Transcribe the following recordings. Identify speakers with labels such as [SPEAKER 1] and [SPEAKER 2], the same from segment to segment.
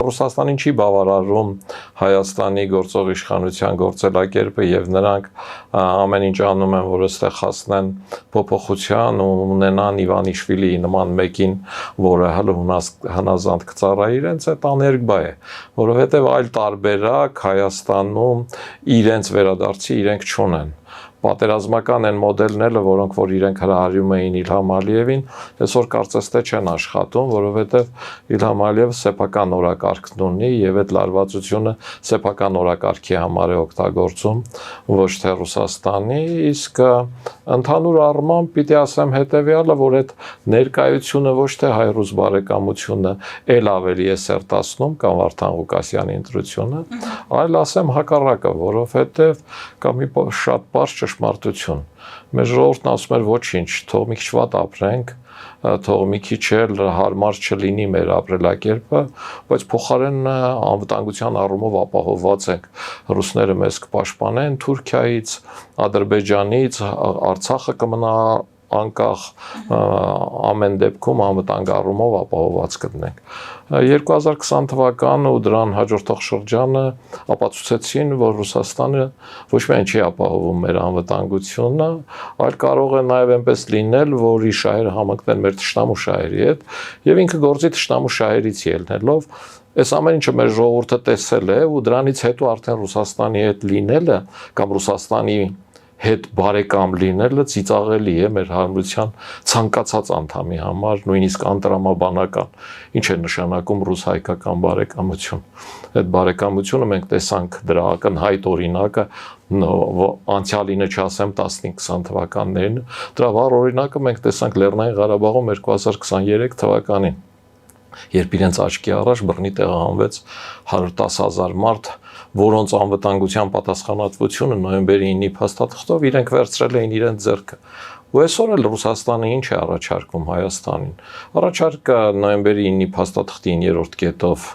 [SPEAKER 1] Ռուսաստանին չի բավարարում Հայաստանի գործող իշխանության գործելակերպը եւ նրանք ամեն ինչ անում են, որ այստեղ հասնեն փոփոխության ու ունենան Իվանիշվիլիի նման մեկին, որը հնազանդ կծառայի, իրենց այդ աներկբա է, որովհետեւ այլ տարբերակ Հայաստանում իրենց վերադարձի իրենք չունեն։ Պատերազմական են մոդելները, որոնք որ իրենք հրահարում էին Իլհամ Ալիևին, այսօր կարծես թե չեն աշխատում, որովհետև Իլհամ Ալիևը սեփական օրակարգն ունի եւ այդ լարվածությունը սեփական օրակարգի համար է օգտագործում, ոչ թե Ռուսաստանի, իսկ ընդհանուր առմամբ պիտի ասեմ հետեւյալը, որ այդ ներկայությունը ոչ թե հայ-ռուս բարեկամությունը ել ավելի է սերտացնում կամ Վարդան Ղուկասյանի ընտրությունը, այլ ասեմ հակառակը, որովհետև կա մի շատ բարձր ճշմարտություն։ Մեր ժողովուրդն ասում էր ոչինչ, թող մի քիչ վատ ապրենք, թող մի քիչ էլ հարմար չլինի մեր ապրելակերպը, բայց փոխարեն անվտանգության առումով ապահովված ենք։ Ռուսները մեզ կպաշտպանեն Թուրքիայից, Ադրբեջանից, Արցախը կմնա անկախ, ամեն դեպքում անվտանգ առումով ապահովված կլինենք։ 2020 թվականը ու դրան հաջորդող շրջանը ապացուցեցին, որ Ռուսաստանը ոչ միայն չի ապահովում մեր անվտանգությունը, այլ կարող է նաև այնպես լինել, որ իր շահերը համընկնեն մեր թշնամու շահերի հետ, եւ ինքը գործի թշնամու շահերից ելնելով այս ամեն ինչը մեր ժողովուրդը տեսել է ու դրանից հետո արդեն Ռուսաստանի հետ լինելը կամ Ռուսաստանի հետ բարեկամ լինելը ծիծաղելի է մեր հանրության ցանկացած անդամի համար, նույնիսկ անտրամաբանական, ինչ է նշանակում ռուս-հայկական բարեկամություն։ Այդ բարեկամությունը մենք տեսանք դրա ակնհայտ օրինակը անցյալինը չասեմ 15-20 թվականներին, դրա վառ օրինակը մենք տեսանք Լեռնային Ղարաբաղում 2023 թվականին, երբ իրենց աչքի առաջ բռնի տեղահանվեց 110,000 մարդ, որոնց անվտանգության պատասխանատվությունը նոյեմբերի 9-ի փաստաթղթով իրենք վերցրել էին իրենց ձեռքը։ Ու այսօր էլ Ռուսաստանը ինչ է առաջարկում Հայաստանին։ Առաջարկը նոյեմբերի 9-ի փաստաթղթի 9-րդ կետով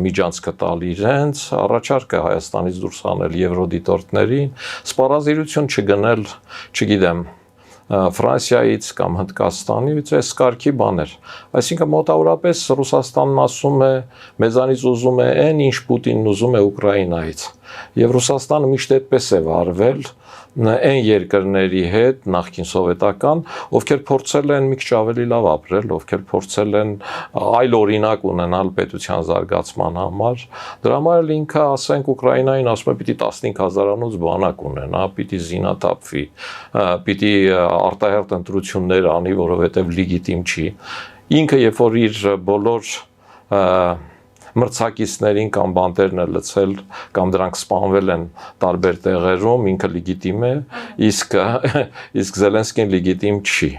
[SPEAKER 1] միջանցքը տալ իրենց, առաջարկը Հայաստանից դուրս հանել եվրոդիտորդներին, սպառազինություն չգնել, չգիտեմ, Ֆրանսիայից կամ Հնդկաստանից, այս կարգի բաներ։ Այսինքն մոտավորապես Ռուսաստանն ասում է, մեզանից ուզում է այն, ինչ Պուտինն ուզում է Ուկրաինայից։ Եվ Ռուսաստանը միշտ այդպես է վարվել այն երկրների հետ, նախկին սովետական, ովքեր փորձել են մի քիչ ավելի լավ ապրել, ովքեր փորձել են այլ օրինակ ունենալ պետության զարգացման համար։ Դրա համար էլ ինքը, ասենք, Ուկրաինային ասում է, պիտի 15,000-անոց բանակ ունենա, պիտի զինաթափվի, պիտի արտահերթ ընտրություններ անի, որովհետև լեգիտիմ չի։ Ինքը երբ որ իր բոլոր մրցակիցներին կամ բանտերն է լցել կամ դրանք սպանվել են տարբեր տեղերում, ինքը լեգիտիմ է, իսկ Զելենսկին լեգիտիմ չի։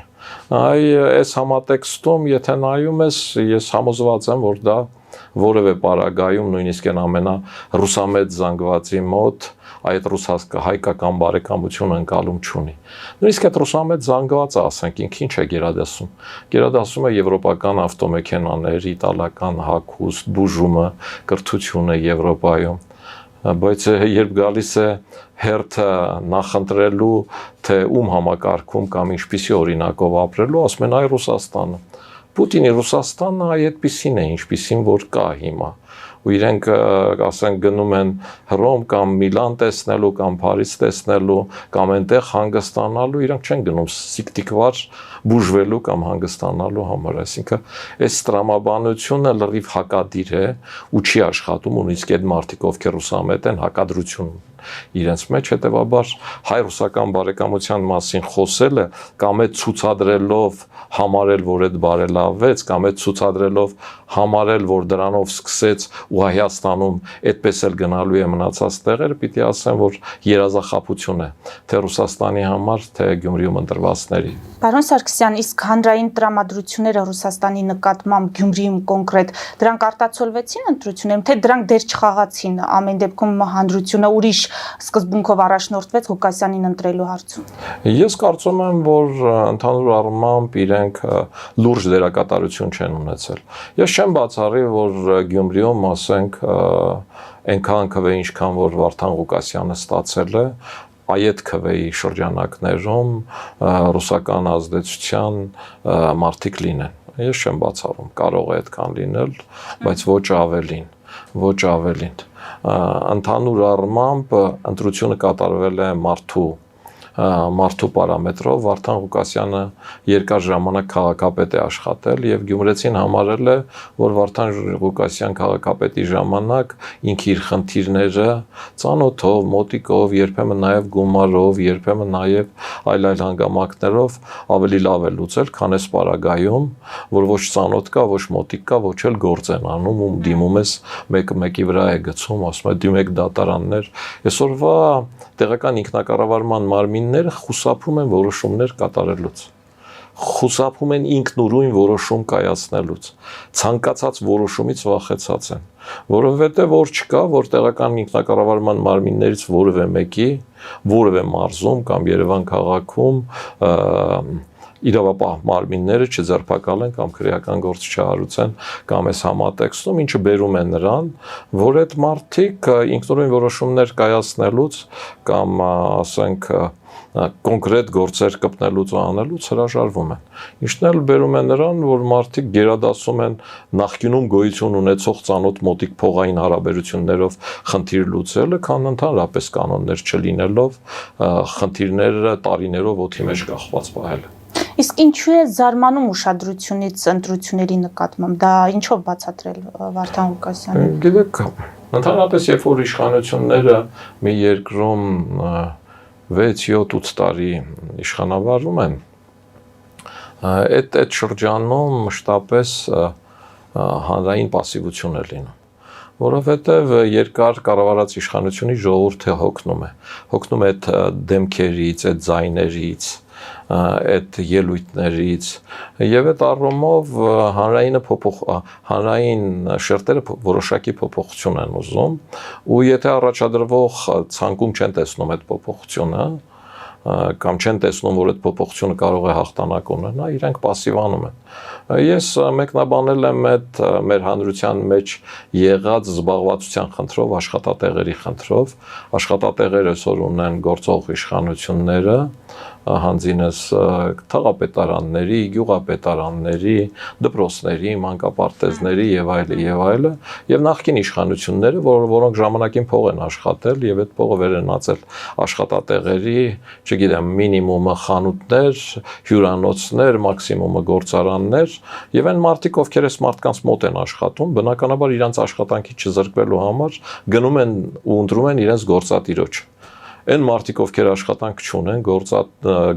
[SPEAKER 1] Այս համատեքստում, եթե նայում ես, ես համոզված եմ, որ դա որևէ պարագայում նույնիսկ այն ամենառուսամետ զանգվածի մոտ այդ ռուս-հայկական բարեկամությունը ընկալում չունի։ Նույնիսկ այդ ռուսամետ զանգվածը, ասենք, ինքը ինչ է գերադասում։ Գերադասում է եվրոպական ավտոմեքենաների, իտալական հագուստ, բուժումը, կրթությունը Եվրոպայում։ Բայց երբ գալիս է հերթը նախընտրելու, թե ում համակարգում կամ ինչպիսի օրինակով ապրելու, ասում են այ Ռուսաստանը։ Պուտինի Ռուսաստանը այդպիսին է, ինչպիսին որ կա հիմա։ Ու իրենք, ասենք, գնում են Հռոմ կամ Միլան տեսնելու կամ Փարիզ տեսնելու կամ այնտեղ հանգստանալու, իրենք չեն գնում սիկտիկվար բուժվելու կամ հանգստանալու համար։ Այսինքն այս տրամաբանությունը լրիվ հակադիր է ու չի աշխատում, նույնիսկ այդ մարդիկ, ովքեր ռուսամետ են, հակադրություն իրենց մեջ, հետևաբար հայ-ռուսական բարեկամության մասին խոսելը կամ այդ ցուցադրելով համարել, որ այդ բարելավվեց, կամ այդ ցուցադրելով համարել, որ դրանով սկսեց ու Հայաստանում այդպես էլ գնալու է մնացած տեղերը, պիտի ասեմ, որ երազախաբություն է, թե Ռուսաստանի համար, թե Գյումրիում ընտրվածների։
[SPEAKER 2] Պարոն Սարգսյան, իսկ հանրային տրամադրությունները Ռուսաստանի նկատմամբ Գյումրիում կոնկրետ դրանք արտացոլվեցին ընտրություններում, թե դրանք դեռ չխաղացին, ամեն դեպքում հանրությունը ուրիշ սկզբունքով առաջնորդվեց Ղուկասյանին ընտրելու հարցում։
[SPEAKER 1] Ես կարծում եմ, որ ընդհանուր առմամբ իրենք լուրջ դերակատարություն չեն ունեցել։ Ես չեմ բացառի, որ Գյումրիում, ասենք, այնքան քվե, ինչքան որ Վարդան Ղուկասյանը ստացել է, այդ քվեի շրջանակներում ռուսական ազդեցության մարդիկ լինեն։ Ես չեմ բացառում, կարող է այդքան լինել, բայց ոչ ավելին։ Ընդհանուր առմամբ ընտրությունը կատարվել է մարդու պարամետրով, Վարդան Ղուկասյանը երկար ժամանակ քաղաքապետ է աշխատել եւ Գյումրեցին համարել է, որ Վարդան Ղուկասյան քաղաքապետի ժամանակ ինքը իր խնդիրները ծանոթով, մոտիկով, երբեմն նաեւ գումարով, երբեմն նաեւ այլ հանգամանքներով ավելի լավ է լուծել, քան այս պարագայում, որ ոչ ծանոթ կա, ոչ մոտիկ կա, ոչ էլ գործ են անում ու դիմում ես մեկը մեկի վրա է գցում, ասում է դիմեք դատարաններ։ Այսօրվա տեղական ինքնակառավարման մարմինները խուսափում են որոշումներ կատարելուց, խուսափում են ինքնուրույն որոշում կայացնելուց, ցանկացած որոշումից վախեցած են, որովհետև որ չկա, որ տեղական ինքնակառավարման մարմիններից որևէ մեկի, որևէ մարզում կամ Երևան քաղաքում իրավապահ մարմինները չձերբակալեն կամ քրեական գործ չհարուցեն կամ այս համատեքստում, ինչը բերում է նրան, որ այդ մարդիկ ինքնուրույն որոշումներ կայացնելուց կամ ասենք կոնկրետ գործեր կպնելուց ու անելուց հրաժարվում են։ Ինչն էլ բերում է նրան, որ մարդիկ գերադասում են նախկինում գոյություն ունեցող ծանոթ մոտիկ փողային հարաբերություններով խնդիր լուծելը, քան ընդհանրապես կանոններ չլինելով խնդիրները տարիներով օդի մեջ կախված պահելը։
[SPEAKER 2] Իսկ ինչու է զարմանում ուշադրությունից ընտրությունների նկատմամբ, դա ինչով բացատրել Վարդան Ղուկասյանը։
[SPEAKER 1] Գիտեք, ընդհանրապես երբ որ իշխանությունները մի երկրում 6-7-8 տարի իշխանավարում են, այդ շրջանում մշտապես հանրային պասիվություն է լինում, որովհետև երկար կառավարած իշխանությունի ժողովուրդը հոգնում է այդ դեմքերից, այդ ձայներից, այդ ելույթներից եւ այդ առումով հանրային շերտերը որոշակի փոփոխություն են ուզում ու եթե առաջադրվող ցանկում չեն տեսնում այդ փոփոխությունը կամ չեն տեսնում, որ այդ փոփոխությունը կարող է հաղթանակ ունենա, իրենք պասիվանում են։ Ես մեկնաբանել եմ այդ մեր հանրության մեջ եղած զբաղվածության խնդրով, աշխատատեղերի խնդրով, աշխատատեղերը այսօր ունեն գործող իշխանությունները, հանձինս թաղապետարանների, գյուղապետարանների, դպրոցների, մանկապարտեզների եւ այլը, եւ նախկին իշխանությունները, որոնք ժամանակին փող են աշխատել եւ այդ փողը վերենացել աշխատատեղերի, չգիտեմ, մինիմումը խանութներ, հյուրանոցներ, մաքսիմումը գործարաններ, եւ այն մարդիկ, ովքեր այս մարդկանց մոտ են աշխատում, բնականաբար իրենց աշխատանքի չզրկվելու համար գնում են ու ընտրում են իրենց գործատիրոջ։ Այն մարդիկ, ովքեր աշխատանք չունեն,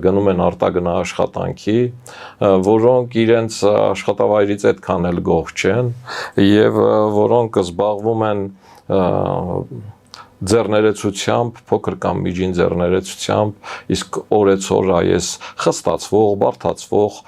[SPEAKER 1] գնում են արտագնա աշխատանքի, որոնք իրենց աշխատավայրից այդքան էլ գոհ չեն եւ որոնք զբաղվում են ձեռներեցությամբ, փոքր կամ միջին ձեռներեցությամբ, իսկ օրեցօր այս խստացվող, բարդացվող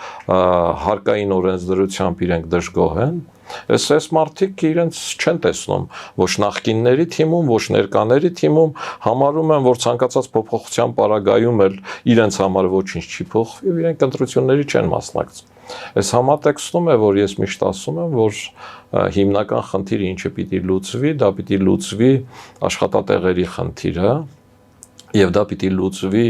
[SPEAKER 1] հարկային օրենսդրությամբ իրենք դժգոհ են։ Այս մարդիկ իրենց չեն տեսնում ոչ նախկինների թիմում, ոչ ներկաների թիմում, համարում են, որ ցանկացած փոփոխության պարագայում էլ իրենց համար ոչինչ չի փոխվի եւ իրենք ընտրությունների չեն մասնակցում։ Այս համատեքստում է, որ ես միշտ ասում եմ, որ հիմնական խնդիրը ինչը պիտի լուծվի, դա պիտի լուծվի աշխատատեղերի խնդիրը եւ դա պիտի լուծվի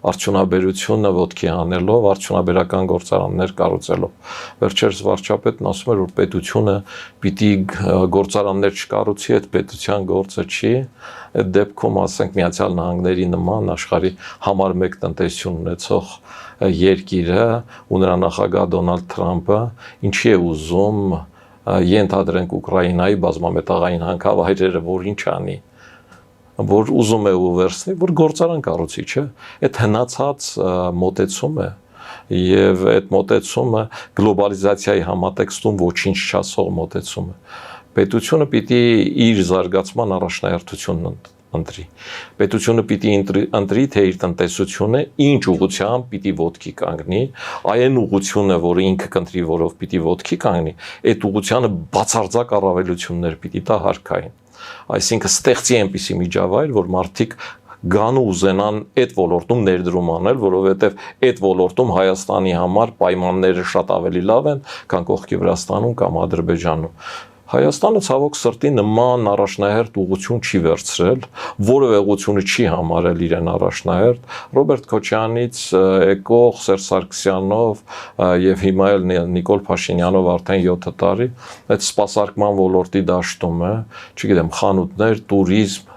[SPEAKER 1] արդյունաբերությունը ոտքի անելով, արդյունաբերական գործարաններ կառուցելով։ Վերջերս վարչապետն ասում էր, որ պետությունը պիտի գործարաններ չկառուցի, այդ պետության գործը չի։ Այդ դեպքում, ասենք, Միացյալ Նահանգների նման աշխարհի համար 1 տնտեսություն ունեցող երկիրը ու նրա նախագահ Դոնալդ Թրամփը ինչի է ուզում ենթադրենք Ուկրաինայի բազմամետաղային հանքավայրերը, որ ինչ անի, որ ուզում է ու վերցնի, որ գործարան կառուցի, չէ՞։ Այդ հնացած մոտեցում է եւ այդ մոտեցումը գլոբալիզացիայի համատեքստում ոչինչ չասող մոտեցում է։ Պետությունը պիտի իր զարգացման առաջնահերթությունն ընտրի։ Պետությունը պիտի ընտրի, թե իր տնտեսությունը ինչ ուղղությամբ պիտի ոտքի կանգնի, այն ուղղությունը, որը ինքը կընտրի, որով պիտի ոտքի կանգնի, այդ ուղղությանը բացարձակ առավելություններ պիտի տա հարկային։ Այսինքն ստեղծի այնպիսի միջավայր, որ մարդիկ գան ու ուզենան այդ ոլորտում ներդրում անել, որովհետև այդ ոլորտում Հայաստանի համար պայմանները շատ ավելի լավ են, քան կողքի Վրաստանում կամ Ադրբեջանում։ Հայաստանը ցավոք սրտի նման առաջնահերթ ուղղություն չի վերցրել, որևէ ուղղությունը չի համարել իրեն առաջնահերթ։ Ռոբերտ Քոչյանից եկող Սերժ Սարգսյանով եւ հիմա էլ Նիկոլ Փաշինյանով արդեն 7 տարի այդ սպասարկման ոլորտի դաշտում է, չգիտեմ, խանութներ, туриզմ,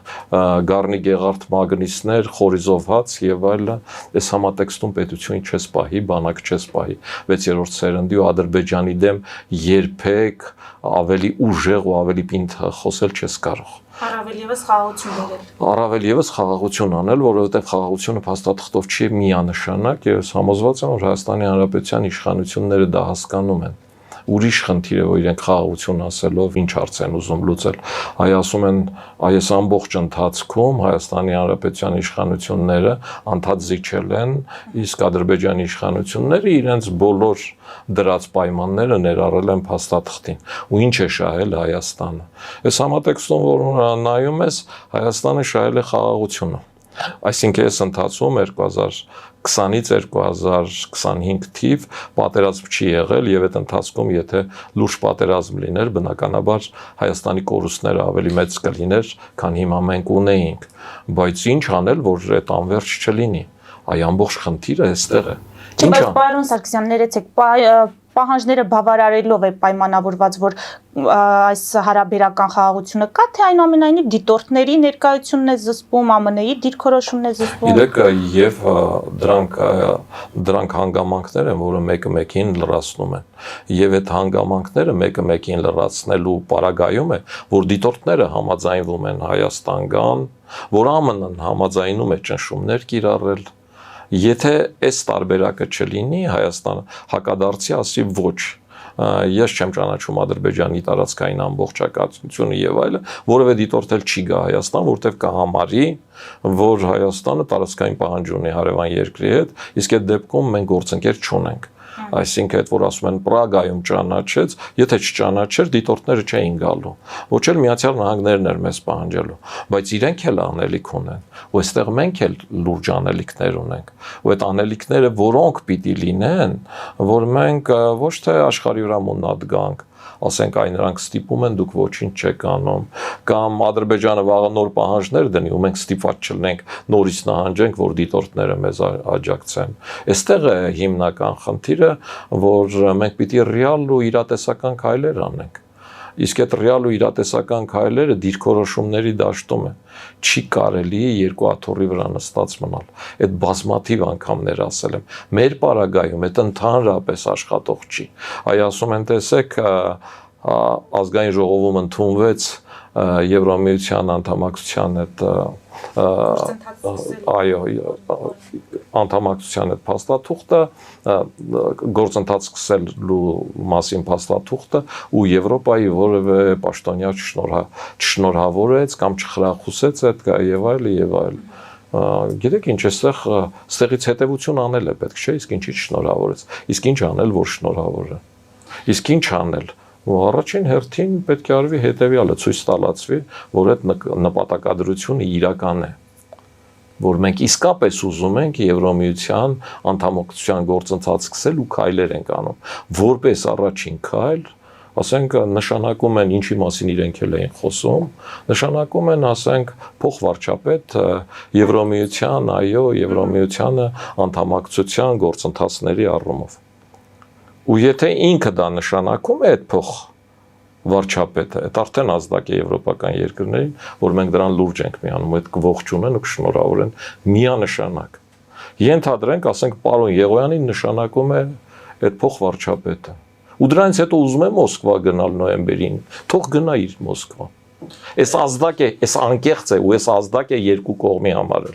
[SPEAKER 1] Գառնի Գեղարդ մագնիսներ, խորիզով հաց եւ այլն, այս համատեքստում պետությունի չես պահի, բանակ չես պահի 6-րդ սերնդի ու Ադրբեջանի դեմ երբեք ավելի ուժեղ ու ավելի պինդ խոսել չես կարող։
[SPEAKER 2] Առավել եւս խաղաղություն բերել։
[SPEAKER 1] Առավել եւս խաղաղություն անել, որովհետեւ խաղաղությունը փաստաթղթով չի միանշանակ, եւ համոզված եմ, որ Հայաստանի Հանրապետության իշխանությունները դա հասկանում են։ Ուրիշ խնդիր է, որ իրենք խաղաղություն ասելով ինչ հարց են ուզում լուծել։ Այ ասում են, այս ամբողջ ընթացքում Հայաստանի Հանրապետության իշխանությունները անդադ զիջել են, իսկ Ադրբեջանի իշխանությունները իրենց բոլոր դրած պայմանները ներառել են փաստաթղթին։ Ու ինչ է շահել Հայաստանը։ Այս համատեքստում, որ նայում ես, Հայաստանը շահել է խաղաղությունը։ Այսինքն այս ընթացքում 2020-ից 2025 թիվ պատերազմ չի եղել եւ այդ ընթացքում եթե լուրջ պատերազմ լիներ, բնականաբար Հայաստանի կորուստները ավելի մեծ կլիներ, քան հիմա մենք ունեինք, բայց ինչ անել, որ այդ անվերջ չլինի։ Այ ամբողջ խնդիրը այստեղ է։
[SPEAKER 2] Չէ, բայց պարոն Սարգսյան, ներեցեք, պահանջները բավարարելով է պայմանավորված, որ այս հարաբերական խաղաղությունը կա, թե այնուամենայնիվ դիտորդների ներկայությունն է զսպում, ԱՄՆ-ի դիրքորոշումն է զսպում։
[SPEAKER 1] Գիտեք, եւ դրանք հանգամանքներ են, որը մեկը մեկին լրացնում են։ Եվ այդ հանգամանքները մեկը մեկին լրացնելու պարագայում է, որ դիտորդները համաձայնվում են Հայաստան գան, որ ԱՄՆ-ն համաձայնում է ճնշումներ կիրառել։ Եթե այս տարբերակը չլինի, Հայաստանը հակադարձի ասի ոչ, ես չեմ ճանաչում Ադրբեջանի տարածքային ամբողջականությունը եւ այլը, որևէ դիտորդ էլ չի գա Հայաստան, որտեղ կհամարի, որ Հայաստանը տարածքային պահանջ ունի հարևան երկրի հետ, իսկ այդ դեպքում մենք գործընկեր չունենք։ Այսինքն այդ որ ասում են Պրագայում ճանաչեց, եթե չճանաչեր դիտորդները չէին գալու։ Ոչ էլ Միացյալ Նահանգներն էր մեզ պահանջելու, բայց իրենք էլ անելիք ունեն։ Ու այստեղ մենք էլ լուրջ անելիքներ ունենք։ Ու այդ անելիքները որոնք պիտի լինեն, որ մենք ոչ թե աշխարհի վրա մունատ գանք, ասենք այն նրանք ստիպում են դուք ոչինչ չեք անում, կամ Ադրբեջանը վաղը նոր պահանջներ դնի ու մենք ստիպված չլինենք նորից նահանջենք, որ դիտորդները մեզ աջակցեն։ Այստեղ է հիմնական խնդիրը, որ մենք պիտի ռեալ ու իրատեսական քայլեր անենք։ Իսկ այդ ռեալ ու իրատեսական քայլերը դիրքորոշումների դաշտում են։ Չի կարելի երկու աթոռի վրա նստած մնալ։ Այդ բազմաթիվ անգամներ ասել եմ։ Մեր պարագայում այդ ընդհանրապես աշխատող չի։ Այ ասում են, տեսեք, ազգային ժողովում ընդունվեց Եվրամիության անդամակցության այդ անդամակցության այդ փաստաթուղթը, գործընթաց սկսելու մասին փաստաթուղթը ու Եվրոպայի որևէ պաշտոնյա չշնորհավորեց կամ չխրախուսեց այդ եւ այլն եւ այլն։ Գիտեք ինչ, այստեղից հետևություն անել է պետք, չէ՞, իսկ ինչի չշնորհավորեց։ Իսկ ինչ անել, որ շնորհավորը։ Իսկ ինչ անել։ Ու առաջին հերթին պետք է արվի հետևյալը, ցույց տալացվի, որ այդ նպատակադրությունը իրական է, որ մենք իսկապես ուզում ենք Եվրոմիության անդամակցության գործընթաց սկսել ու քայլեր ենք անում, որպես առաջին քայլ, ասենք նշանակում են ինչի մասին իրենք էլ էին խոսում, նշանակում են, ասենք, փոխվարչապետ Եվրոմիության, այո, Եվրոմիությանը անդամակցության գործընթացների առումով։ Ու եթե ինքը դա նշանակում է այդ փոխ վարչապետը, այդ արդեն ազդակ է եվրոպական երկրներին, որ մենք դրան լուրջ ենք միանում, այդ կողջունեն ու կշնորհավորեն միանշանակ։ Ենթադրենք, ասենք, պարոն Եղոյանին նշանակում է այդ փոխ վարչապետը։ Ու դրանից հետո ուզում է Մոսկվա գնալ նոյեմբերին, թող գնա իր Մոսկվա։ Այս ազդակ է, այս անկեղծ է ու այս ազդակ է երկու կողմի համար,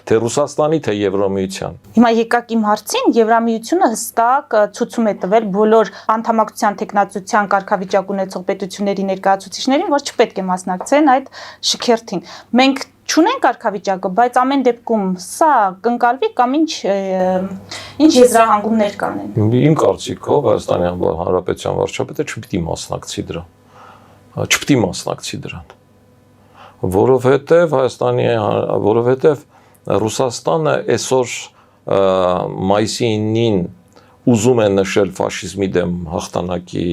[SPEAKER 1] թե Ռուսաստանի, թե Եվրամիության։
[SPEAKER 2] Հիմա եկակ իմ հարցին, Եվրամիությունը հստակ ցույցում է տվել բոլոր անդամակցության տեխնացության կարգավիճակ ունեցող պետությունների ներկայացուցիչներին, որ չպետք է մասնակցեն այդ շքերթին։ Մենք չունենք կարգավիճակը, բայց ամեն դեպքում սա կընկալվի կամ ինչ եզրահանգումներ կանեն։
[SPEAKER 1] Իմ կարծիքով Հայաստանի Հանրապետության վարչապետը չպիտի մասնակցի դրան։ Չպիտի մասնակցի դրան, որովհետև Ռուսաստանը այսօր մայիսի 9-ին ուզում է նշել ֆաշիզմի դեմ հաղթանակի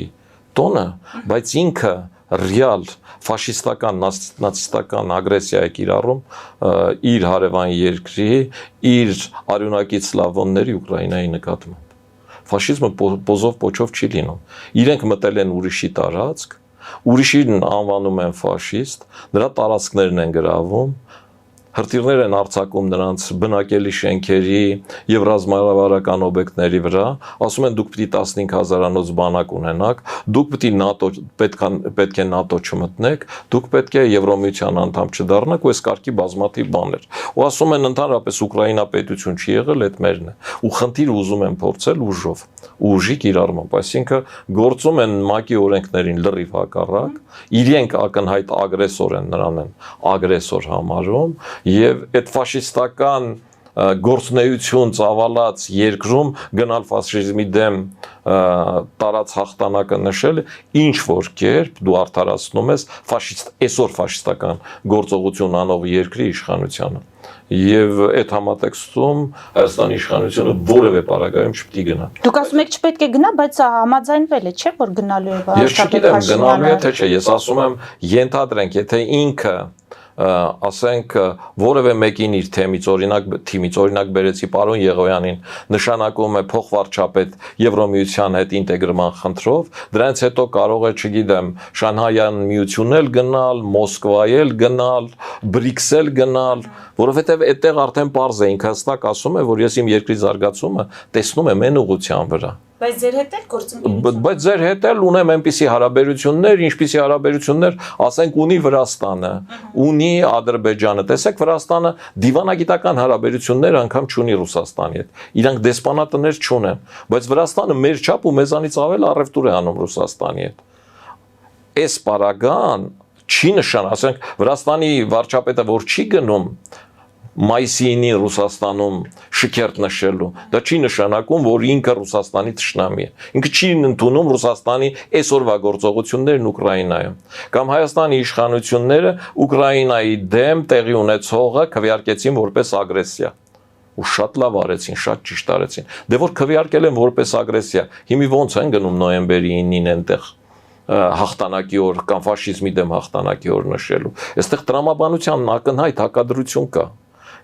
[SPEAKER 1] տոնը, բայց ինքը ռեալ ֆաշիստական նացիստական ագրեսիա է կիրառում իր հարևան երկրի, իր արյունակից սլավոնների Ուկրաինայի նկատմամբ։ Ֆաշիզմը պոզով պոչով չի լինում։ Իրենք մտել են ուրիշի տարածք, ուրիշին անվանում են ֆաշիստ, նրա տարածքներն են գրավում, հրթիռներ են արձակում նրանց բնակելի շենքերի եւ ռազմավարական օբյեկտների վրա, ասում են դուք պիտի 15000-անոց բանակ ունենաք, դուք պիտի պետք է ՆԱՏՕ չմտնեք, դուք պետք է Եվրոմիության անդամ չդառնաք, ու այս կարգի բազմաթիվ բաներ։ Ու ասում են ընդհանրապես Ուկրաինա պետություն չի եղել, այդ մերն է։ Ու խնդիրը ուզում են փորձել ուժով, ուժի կիրառմամբ, այսինքն գործում են ՄԱԿ-ի օրենքներին լրիվ հակառակ, իրենք ակնհայտ ագրեսոր են, նրան են ագրեսոր համարում, եւ այդ ֆաշիստական գործունեություն ծավալած երկրում գնալ ֆաշիզմի դեմ տարած հաղթանակը նշել ինչ որ կերպ դու արդարացնում ես այսօր ֆաշիստական գործողություն անող երկրի իշխանությանը եւ այդ համատեքստում Հայաստանի իշխանությունը որևէ պարագայում չպետք է գնա։
[SPEAKER 2] Դուք ասում եք չպետք է գնա, բայց համաձայնվել է, չէ՞ որ գնալու է
[SPEAKER 1] Ես չգիտեմ գնալու է թե չէ, ես ասում եմ ենթադրենք, եթե ինքը ասենք որևէ մեկին իր թեմից օրինակ բերեցի պարոն Եղոյանին նշանակում է փոխվարչապետ Եվրոմիության հետ ինտեգրման խնդրով, դրանից հետո կարող է, չգիտեմ, Շանհայյան միություն էլ գնալ, Մոսկվա էլ գնալ, Բրիքսել գնալ, որովհետև այդտեղ արդեն պարզ է, ինքը հստակ ասում է, որ ես իմ երկրի զարգացումը տեսնում եմ այն ուղղության վրա։
[SPEAKER 2] Բայց ձեր հետ էլ գործընկերություն։
[SPEAKER 1] Բայց ձեր հետ էլ ունեմ այնպիսի հարաբերություններ, ինչպիսի հարաբերություններ, ասենք ունի Վրաստանը, ունի Ադրբեջանը։ Տեսեք, Վրաստանը դիվանագիտական հարաբերություններ անգամ չունի Ռուսաստանի հետ։ Իրանք դեսպանատներ չունեն, բայց Վրաստանը մեր չափ ու մեզանից ավել առևտուր է անում Ռուսաստանի հետ։ Այս պարագան չի նշան, ասենք Վրաստանի վարչապետը որ չի գնում Մայիսինի Ռուսաստանում շքերթ նշելու, դա չի նշանակում, որ ինքը Ռուսաստանի թշնամի է։ Ինքը չի ընդունում Ռուսաստանի այսօրվա գործողություններն Ուկրաինայում։ Կամ Հայաստանի իշխանությունները Ուկրաինայի դեմ տեղի ունեցողը քվեարկեցին որպես ագրեսիա։ Ու շատ լավ արեցին, շատ ճիշտ արեցին։ Դե որ քվեարկել են որպես ագրեսիա, հիմի ոնց են գնում նոյեմբերի 9-ին այնտեղ հաղթանակի օր կամ ֆաշիզմի դեմ հաղթանակի օր նշելու։ Այստեղ տրամաբանության ակնհայտ հակադրություն կա։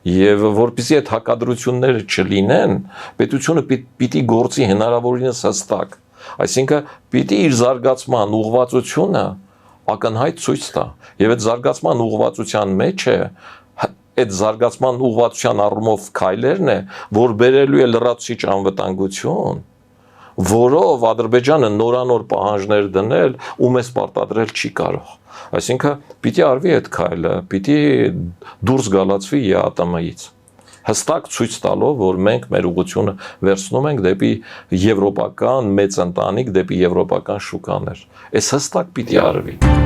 [SPEAKER 1] Եվ որպեսզի այդ հակադրությունները չլինեն, պետությունը պիտի գործի հնարավորինս հստակ։ Այսինքն պիտի իր զարգացման ուղղվածությունը ակնհայտ ցույց տա։ Եվ այդ զարգացման ուղղվածության մեջ է այդ զարգացման ուղղվածության առումով քայլերն է, որ բերելու է լրացուցիչ անվտանգություն, որով Ադրբեջանը նորանոր պահանջներ դնել ու մեզ պարտադրել չի կարող։ Այսինքն պիտի արվի այդ քայլը, պիտի դուրս գալացվի ԵԱՏՄ-ից։ Հստակ ցույց տալով, որ մենք մեր ուղղությունը վերցնում ենք դեպի եվրոպական մեծ ընտանիք, դեպի եվրոպական շուկաներ։ Այս հստակ պիտի արվի։